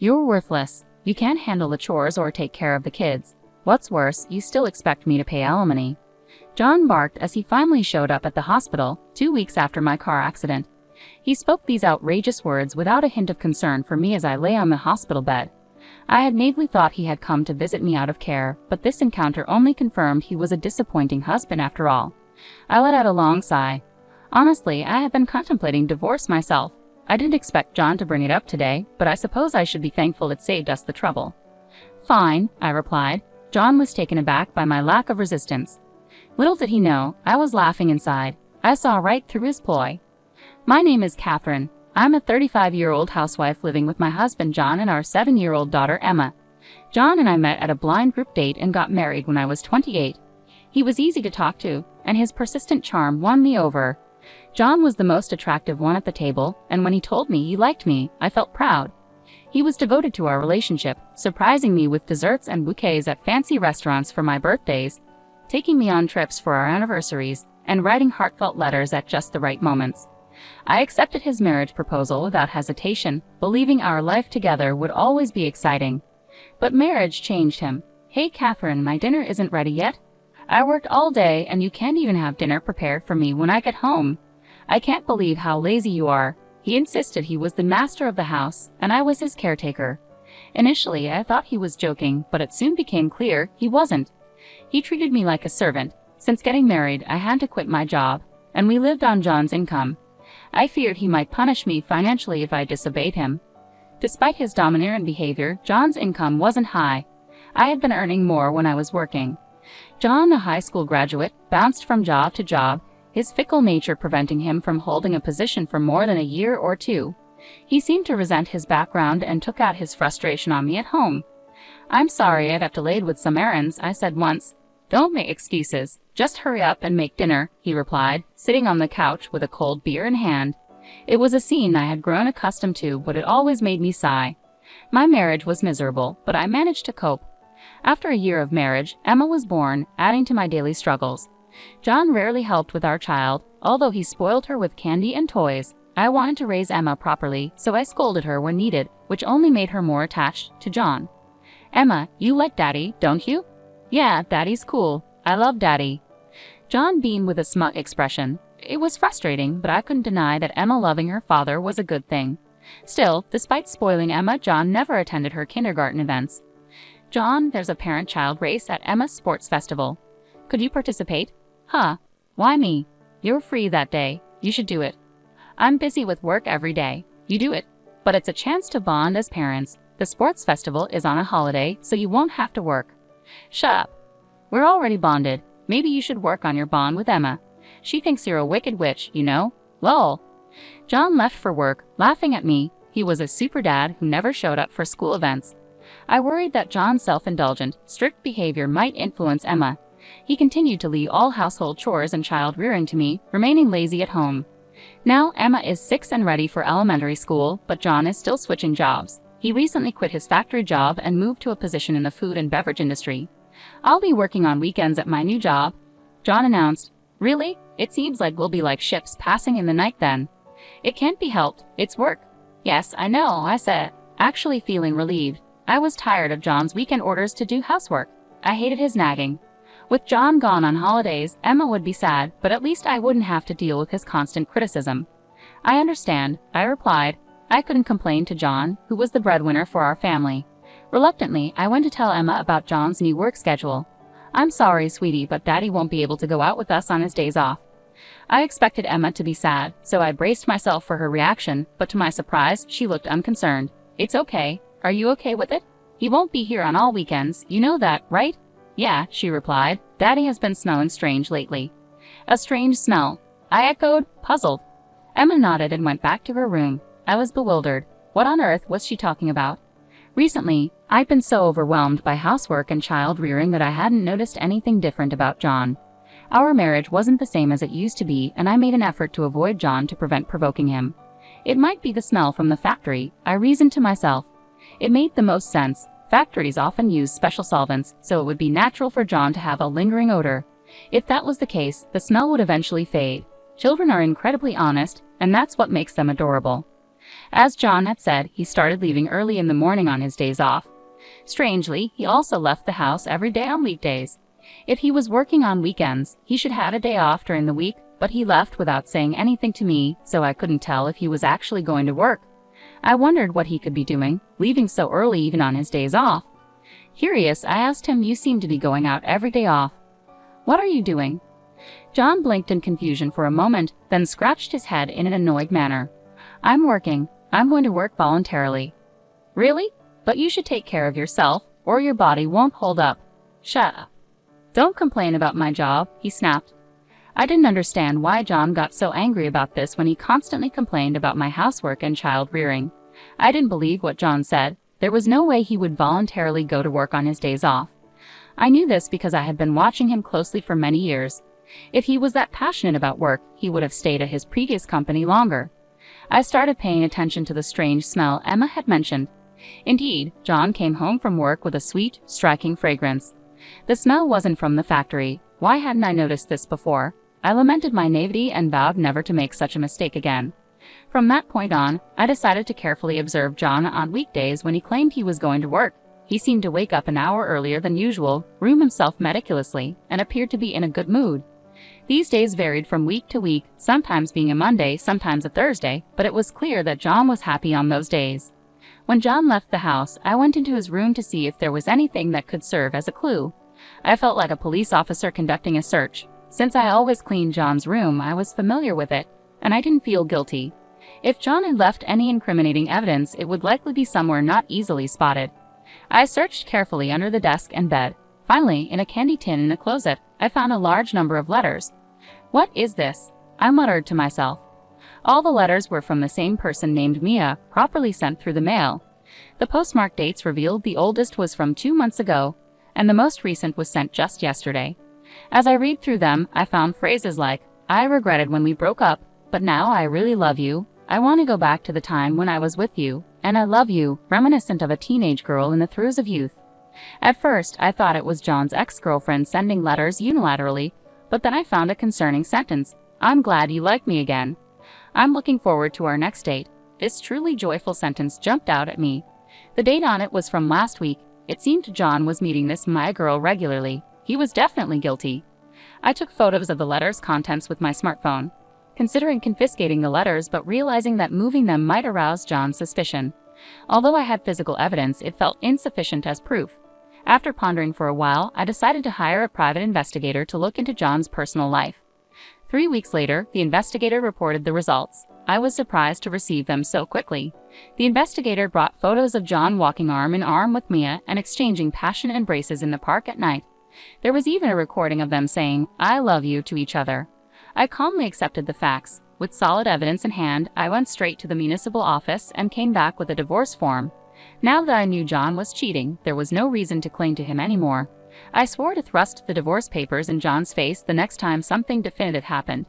You're worthless. You can't handle the chores or take care of the kids. What's worse, you still expect me to pay alimony." John barked as he finally showed up at the hospital 2 weeks after my car accident. He spoke these outrageous words without a hint of concern for me as I lay on the hospital bed. I had naively thought he had come to visit me out of care, but this encounter only confirmed he was a disappointing husband after all. I let out a long sigh. Honestly, I had been contemplating divorce myself. I didn't expect John to bring it up today, but I suppose I should be thankful it saved us the trouble. "Fine," I replied. John was taken aback by my lack of resistance. Little did he know, I was laughing inside. I saw right through his ploy. "My name is Catherine. I'm a 35-year-old housewife living with my husband John and our 7-year-old daughter Emma. John and I met at a blind group date and got married when I was 28. He was easy to talk to, and his persistent charm won me over. John was the most attractive one at the table, and when he told me he liked me, I felt proud. He was devoted to our relationship, surprising me with desserts and bouquets at fancy restaurants for my birthdays, taking me on trips for our anniversaries, and writing heartfelt letters at just the right moments. I accepted his marriage proposal without hesitation, believing our life together would always be exciting. But marriage changed him. "Hey Catherine, my dinner isn't ready yet. I worked all day and you can't even have dinner prepared for me when I get home. I can't believe how lazy you are." He insisted he was the master of the house, and I was his caretaker. Initially, I thought he was joking, but it soon became clear he wasn't. He treated me like a servant. Since getting married, I had to quit my job, and we lived on John's income. I feared he might punish me financially if I disobeyed him. Despite his domineering behavior, John's income wasn't high. I had been earning more when I was working. John, a high school graduate, bounced from job to job, his fickle nature preventing him from holding a position for more than a year or two. He seemed to resent his background and took out his frustration on me at home. "I'm sorry I've delayed with some errands," I said once. "Don't make excuses. Just hurry up and make dinner," he replied, sitting on the couch with a cold beer in hand. It was a scene I had grown accustomed to, but it always made me sigh. My marriage was miserable, but I managed to cope. After a year of marriage, Emma was born, adding to my daily struggles. John rarely helped with our child, although he spoiled her with candy and toys. I wanted to raise Emma properly, so I scolded her when needed, which only made her more attached to John. "Emma, you like Daddy, don't you?" "Yeah, Daddy's cool. I love Daddy." John beamed with a smug expression. It was frustrating, but I couldn't deny that Emma loving her father was a good thing. Still, despite spoiling Emma, John never attended her kindergarten events. "John, there's a parent-child race at Emma's sports festival. Could you participate?" "Huh? Why me?" "You're free that day. You should do it." "I'm busy with work every day." "You do it. But it's a chance to bond as parents. The sports festival is on a holiday, so you won't have to work." "Shut up. We're already bonded. Maybe you should work on your bond with Emma. She thinks you're a wicked witch, you know. Lol." John left for work, laughing at me. He was a super dad who never showed up for school events. I worried that John's self-indulgent, strict behavior might influence Emma. He continued to leave all household chores and child rearing to me, remaining lazy at home. Now Emma is 6 and ready for elementary school, but John is still switching jobs. He recently quit his factory job and moved to a position in the food and beverage industry. "I'll be working on weekends at my new job," John announced. "Really? It seems like we'll be like ships passing in the night then." "It can't be helped. It's work." "Yes, I know," I said, actually feeling relieved. I was tired of John's weekend orders to do housework. I hated his nagging. With John gone on holidays, Emma would be sad, but at least I wouldn't have to deal with his constant criticism. "I understand," I replied. I couldn't complain to John, who was the breadwinner for our family. Reluctantly, I went to tell Emma about John's new work schedule. "I'm sorry, sweetie, but Daddy won't be able to go out with us on his days off." I expected Emma to be sad, so I braced myself for her reaction, but to my surprise, she looked unconcerned. "It's okay. Are you okay with it? He won't be here on all weekends, you know that, right?" "Yeah," she replied. "Daddy has been smelling strange lately." "A strange smell?" I echoed, puzzled. Emma nodded and went back to her room. I was bewildered. What on earth was she talking about? Recently, I'd been so overwhelmed by housework and child rearing that I hadn't noticed anything different about John. Our marriage wasn't the same as it used to be, and I made an effort to avoid John to prevent provoking him. It might be the smell from the factory, I reasoned to myself. It made the most sense. Factories often use special solvents, so it would be natural for John to have a lingering odor. If that was the case, the smell would eventually fade. Children are incredibly honest, and that's what makes them adorable. As John had said, he started leaving early in the morning on his days off. Strangely, he also left the house every day on weekdays. If he was working on weekends, he should have a day off during the week, but he left without saying anything to me, so I couldn't tell if he was actually going to work. I wondered what he could be doing, leaving so early even on his days off. Curious, I asked him, "You seem to be going out every day off. What are you doing?" John blinked in confusion for a moment, then scratched his head in an annoyed manner. "I'm working. I'm going to work voluntarily." "Really? But you should take care of yourself, or your body won't hold up." "Shut up. Don't complain about my job," he snapped. I didn't understand why John got so angry about this when he constantly complained about my housework and child rearing. I didn't believe what John said. There was no way he would voluntarily go to work on his days off. I knew this because I had been watching him closely for many years. If he was that passionate about work, he would have stayed at his previous company longer. I started paying attention to the strange smell Emma had mentioned. Indeed, John came home from work with a sweet, striking fragrance. The smell wasn't from the factory. Why hadn't I noticed this before? I lamented my naivety and vowed never to make such a mistake again. From that point on, I decided to carefully observe John on weekdays when he claimed he was going to work. He seemed to wake up an hour earlier than usual, groom himself meticulously, and appeared to be in a good mood. These days varied from week to week, sometimes being a Monday, sometimes a Thursday, but it was clear that John was happy on those days. When John left the house, I went into his room to see if there was anything that could serve as a clue. I felt like a police officer conducting a search. Since I always cleaned John's room, I was familiar with it, and I didn't feel guilty. If John had left any incriminating evidence, it would likely be somewhere not easily spotted. I searched carefully under the desk and bed. Finally, in a candy tin in a closet, I found a large number of letters. "What is this?" I muttered to myself. All the letters were from the same person named Mia, properly sent through the mail. The postmark dates revealed the oldest was from 2 months ago, and the most recent was sent just yesterday. As I read through them, I found phrases like, "I regretted when we broke up, but now I really love you. I want to go back to the time when I was with you, and I love you," reminiscent of a teenage girl in the throes of youth. At first, I thought it was John's ex-girlfriend sending letters unilaterally, but then I found a concerning sentence. "I'm glad you like me again. I'm looking forward to our next date." This truly joyful sentence jumped out at me. The date on it was from last week. It seemed John was meeting this Maya girl regularly. He was definitely guilty. I took photos of the letters' contents with my smartphone, considering confiscating the letters but realizing that moving them might arouse John's suspicion. Although I had physical evidence, it felt insufficient as proof. After pondering for a while, I decided to hire a private investigator to look into John's personal life. 3 weeks later, the investigator reported the results. I was surprised to receive them so quickly. The investigator brought photos of John walking arm in arm with Mia and exchanging passionate embraces in the park at night. There was even a recording of them saying, "I love you" to each other. I calmly accepted the facts. With solid evidence in hand, I went straight to the municipal office and came back with a divorce form. Now that I knew John was cheating, there was no reason to cling to him anymore. I swore to thrust the divorce papers in John's face the next time something definitive happened.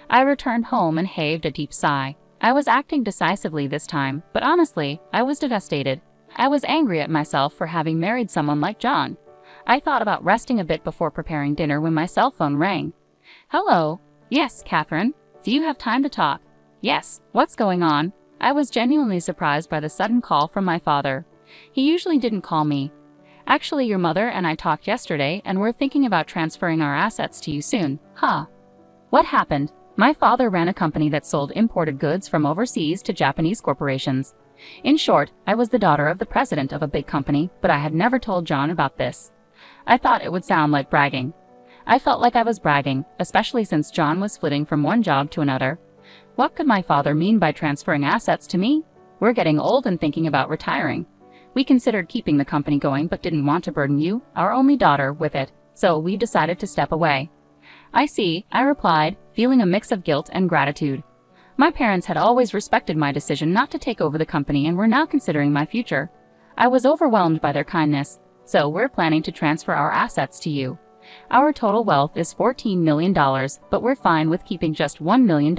I returned home and heaved a deep sigh. I was acting decisively this time, but honestly, I was devastated. I was angry at myself for having married someone like John. I thought about resting a bit before preparing dinner when my cell phone rang. "Hello." "Yes, Catherine. Do you have time to talk?" "Yes. What's going on?" I was genuinely surprised by the sudden call from my father. He usually didn't call me. "Actually, your mother and I talked yesterday, and we're thinking about transferring our assets to you soon." "Huh. What happened?" My father ran a company that sold imported goods from overseas to Japanese corporations. In short, I was the daughter of the president of a big company, but I had never told John about this. I thought it would sound like bragging. I felt like I was bragging, especially since John was flitting from one job to another. What could my father mean by transferring assets to me? We're getting old and thinking about retiring. We considered keeping the company going but didn't want to burden you, our only daughter, with it, so we decided to step away. "I see," I replied, feeling a mix of guilt and gratitude. My parents had always respected my decision not to take over the company and were now considering my future. I was overwhelmed by their kindness. "So we're planning to transfer our assets to you. Our total wealth is $14 million, but we're fine with keeping just $1 million.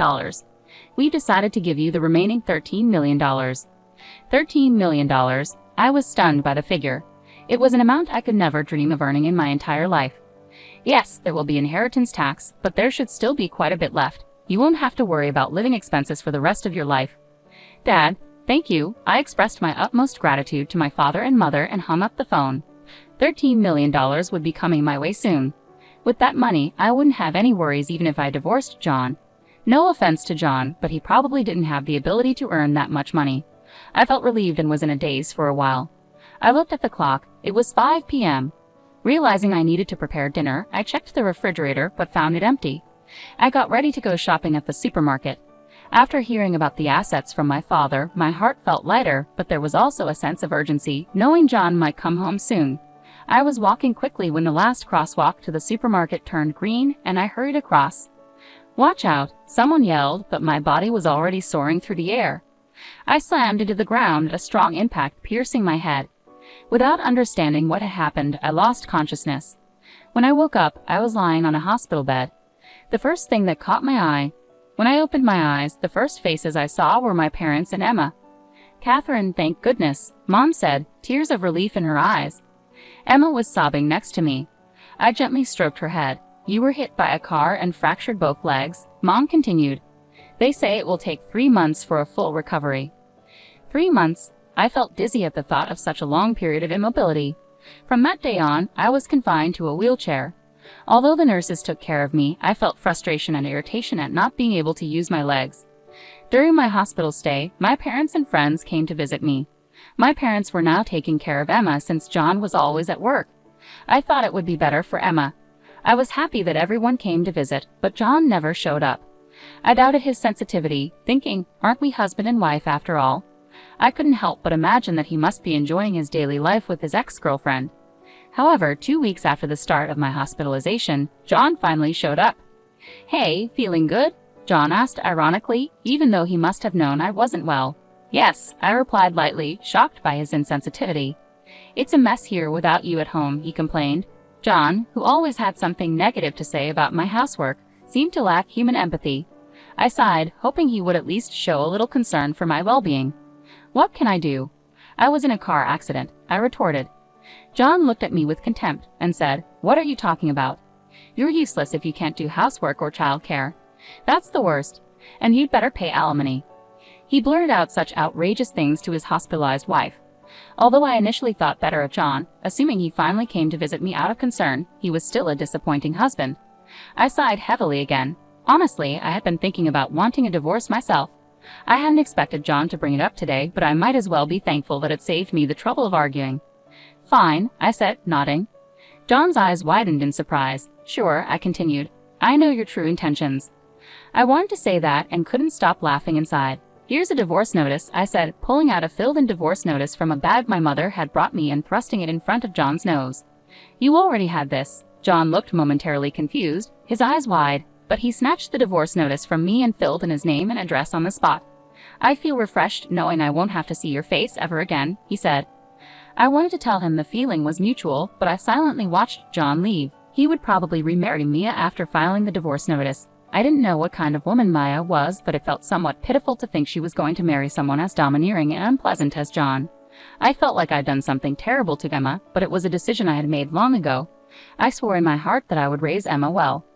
We decided to give you the remaining $13 million. $13 million. I was stunned by the figure. It was an amount I could never dream of earning in my entire life. "Yes, there will be inheritance tax, but there should still be quite a bit left. You won't have to worry about living expenses for the rest of your life." "Dad, Thank you. I expressed my utmost gratitude to my father and mother and hung up the phone. $13 million would be coming my way soon. With that money, I wouldn't have any worries even if I divorced John. No offense to John, but he probably didn't have the ability to earn that much money. I felt relieved and was in a daze for a while. I looked at the clock. It was 5 p.m. Realizing I needed to prepare dinner, I checked the refrigerator but found it empty. I got ready to go shopping at the supermarket. After hearing about the assets from my father, my heart felt lighter, but there was also a sense of urgency, knowing John might come home soon. I was walking quickly when the last crosswalk to the supermarket turned green, and I hurried across. "Watch out!" someone yelled, but my body was already soaring through the air. I slammed into the ground, a strong impact piercing my head. Without understanding what had happened, I lost consciousness. When I woke up, I was lying on a hospital bed. The first thing that caught my eye. When I opened my eyes, the first faces I saw were my parents and Emma. "Catherine, thank goodness," Mom said, tears of relief in her eyes. Emma was sobbing next to me. I gently stroked her head. "You were hit by a car and fractured both legs," Mom continued. "They say it will take 3 months for a full recovery." 3 months? I felt dizzy at the thought of such a long period of immobility. From that day on, I was confined to a wheelchair. Although the nurses took care of me, I felt frustration and irritation at not being able to use my legs. During my hospital stay, my parents and friends came to visit me. My parents were now taking care of Emma since John was always at work. I thought it would be better for Emma. I was happy that everyone came to visit, but John never showed up. I doubted his sensitivity, thinking, aren't we husband and wife after all? I couldn't help but imagine that he must be enjoying his daily life with his ex-girlfriend. However, 2 weeks after the start of my hospitalization, John finally showed up. "Hey, feeling good?" John asked ironically, even though he must have known I wasn't well. "Yes," I replied lightly, shocked by his insensitivity. "It's a mess here without you at home," he complained. John, who always had something negative to say about my housework, seemed to lack human empathy. I sighed, hoping he would at least show a little concern for my well-being. "What can I do?" "I was in a car accident," I retorted. John looked at me with contempt and said, "What are you talking about? You're useless if you can't do housework or childcare. That's the worst, and you'd better pay alimony." He blurted out such outrageous things to his hospitalized wife. Although I initially thought better of John, assuming he finally came to visit me out of concern, he was still a disappointing husband. I sighed heavily again. Honestly, I had been thinking about wanting a divorce myself. I hadn't expected John to bring it up today, but I might as well be thankful that it saved me the trouble of arguing. "Fine," I said, nodding. John's eyes widened in surprise. "Sure," I continued. "I know your true intentions." I wanted to say that and couldn't stop laughing inside. "Here's a divorce notice," I said, pulling out a filled-in divorce notice from a bag my mother had brought me and thrusting it in front of John's nose. "You already had this." John looked momentarily confused, his eyes wide, but he snatched the divorce notice from me and filled in his name and address on the spot. "I feel refreshed knowing I won't have to see your face ever again," he said. I wanted to tell him the feeling was mutual, but I silently watched John leave. He would probably remarry Mia after filing the divorce notice. I didn't know what kind of woman Maya was, but it felt somewhat pitiful to think she was going to marry someone as domineering and unpleasant as John. I felt like I'd done something terrible to Emma, but it was a decision I had made long ago. I swore in my heart that I would raise Emma well.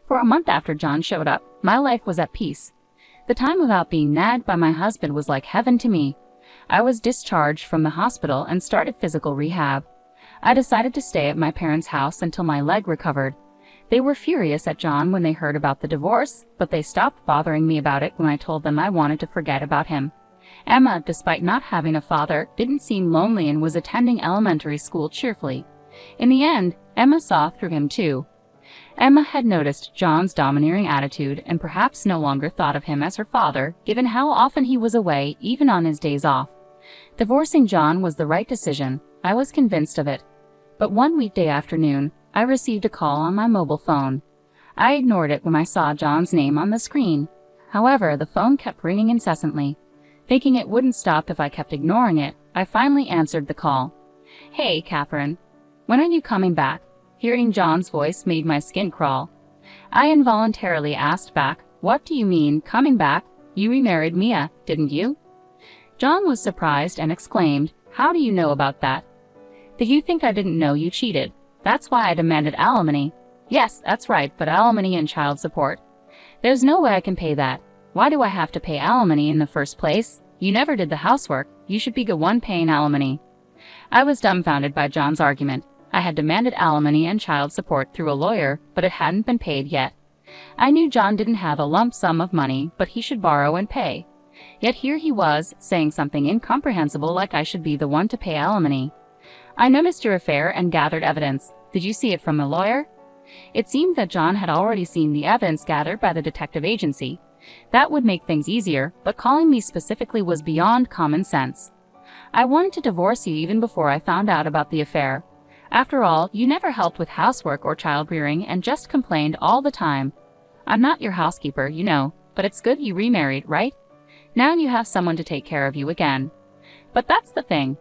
For a month after John showed up, my life was at peace. The time without being nagged by my husband was like heaven to me. I was discharged from the hospital and started physical rehab. I decided to stay at my parents' house until my leg recovered. They were furious at John when they heard about the divorce, but they stopped bothering me about it when I told them I wanted to forget about him. Emma, despite not having a father, didn't seem lonely and was attending elementary school cheerfully. In the end, Emma saw through him too. Emma had noticed John's domineering attitude and perhaps no longer thought of him as her father, given how often he was away, even on his days off. Divorcing John was the right decision. I was convinced of it. But one weekday afternoon, I received a call on my mobile phone. I ignored it when I saw John's name on the screen. However, the phone kept ringing incessantly. Thinking it wouldn't stop if I kept ignoring it, I finally answered the call. "Hey, Catherine. When are you coming back?" Hearing John's voice made my skin crawl. I involuntarily asked back, "What do you mean, coming back? You remarried Mia, didn't you?" John was surprised and exclaimed, "How do you know about that?" "Did you think I didn't know you cheated? That's why I demanded alimony." "Yes, that's right, but alimony and child support." "There's no way I can pay that. Why do I have to pay alimony in the first place?" You never did the housework, you should be the one paying alimony. I was dumbfounded by John's argument. I had demanded alimony and child support through a lawyer, but it hadn't been paid yet. I knew John didn't have a lump sum of money, but he should borrow and pay. Yet here he was, saying something incomprehensible like I should be the one to pay alimony. I noticed your affair and gathered evidence. Did you see it from a lawyer? It seemed that John had already seen the evidence gathered by the detective agency. That would make things easier, but calling me specifically was beyond common sense. I wanted to divorce you even before I found out about the affair. After all, you never helped with housework or child-rearing and just complained all the time. I'm not your housekeeper, you know, but it's good you remarried, right? Now you have someone to take care of you again. But that's the thing.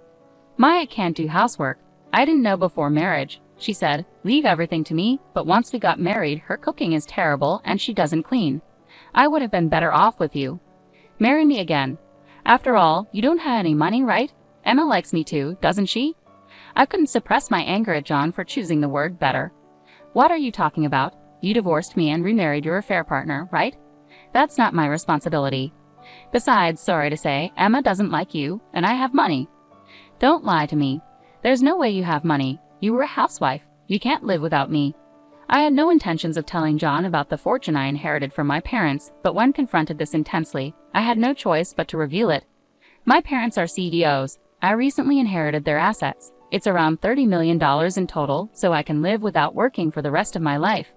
Maya can't do housework. I didn't know before marriage. She said, leave everything to me, but once we got married, her cooking is terrible and she doesn't clean. I would have been better off with you. Marry me again. After all, you don't have any money, right? Emma likes me too, doesn't she? I couldn't suppress my anger at John for choosing the word better. What are you talking about? You divorced me and remarried your affair partner, right? That's not my responsibility. Besides, sorry to say, Emma doesn't like you, and I have money. Don't lie to me. There's no way you have money. You were a housewife. You can't live without me. I had no intentions of telling John about the fortune I inherited from my parents, but when confronted this intensely, I had no choice but to reveal it. My parents are CEOs. I recently inherited their assets. It's around $30 million in total, so I can live without working for the rest of my life.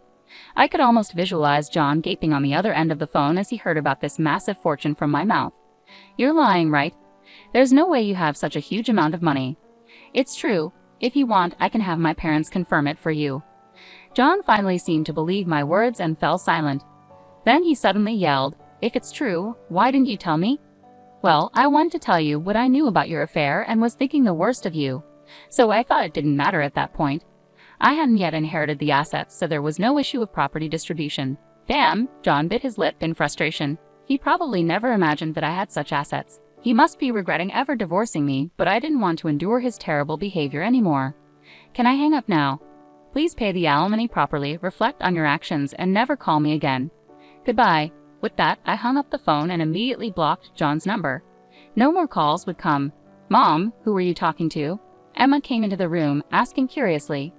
I could almost visualize John gaping on the other end of the phone as he heard about this massive fortune from my mouth. You're lying, right? There's no way you have such a huge amount of money. It's true. If you want, I can have my parents confirm it for you. John finally seemed to believe my words and fell silent. Then he suddenly yelled, if it's true, why didn't you tell me? Well, I wanted to tell you what I knew about your affair and was thinking the worst of you. So I thought it didn't matter at that point. I hadn't yet inherited the assets, so there was no issue of property distribution. Damn, John bit his lip in frustration. He probably never imagined that I had such assets. He must be regretting ever divorcing me, but I didn't want to endure his terrible behavior anymore. Can I hang up now? Please pay the alimony properly, reflect on your actions, and never call me again. Goodbye. With that, I hung up the phone and immediately blocked John's number. No more calls would come. Mom, who were you talking to? Emma came into the room, asking curiously.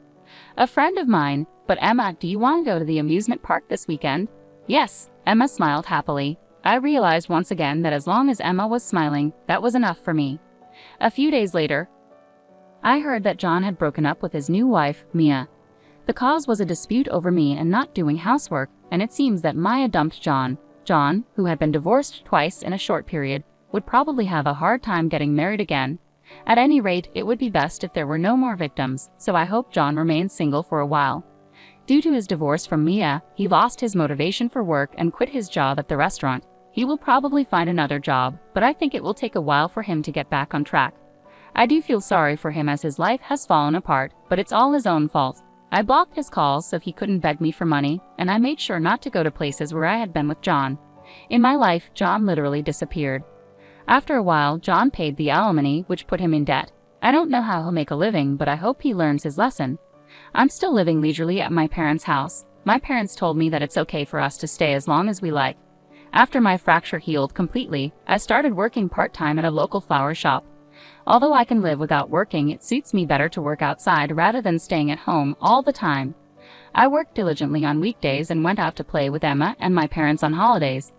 A friend of mine. But Emma, do you want to go to the amusement park this weekend? Yes, Emma smiled happily. I realized once again that as long as Emma was smiling, that was enough for me. A few days later, I heard that John had broken up with his new wife, Mia. The cause was a dispute over me and not doing housework, and it seems that Maya dumped John. John, who had been divorced twice in a short period, would probably have a hard time getting married again. At any rate, it would be best if there were no more victims, so I hope John remains single for a while. Due to his divorce from Mia, he lost his motivation for work and quit his job at the restaurant. He will probably find another job, but I think it will take a while for him to get back on track. I do feel sorry for him as his life has fallen apart, but it's all his own fault. I blocked his calls so he couldn't beg me for money, and I made sure not to go to places where I had been with John. In my life, John literally disappeared. After a while, John paid the alimony, which put him in debt. I don't know how he'll make a living, but I hope he learns his lesson. I'm still living leisurely at my parents' house. My parents told me that it's okay for us to stay as long as we like. After my fracture healed completely, I started working part-time at a local flower shop. Although I can live without working, it suits me better to work outside rather than staying at home all the time. I worked diligently on weekdays and went out to play with Emma and my parents on holidays.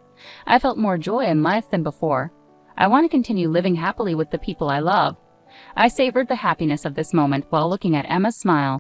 I felt more joy in life than before. I want to continue living happily with the people I love. I savored the happiness of this moment while looking at Emma's smile.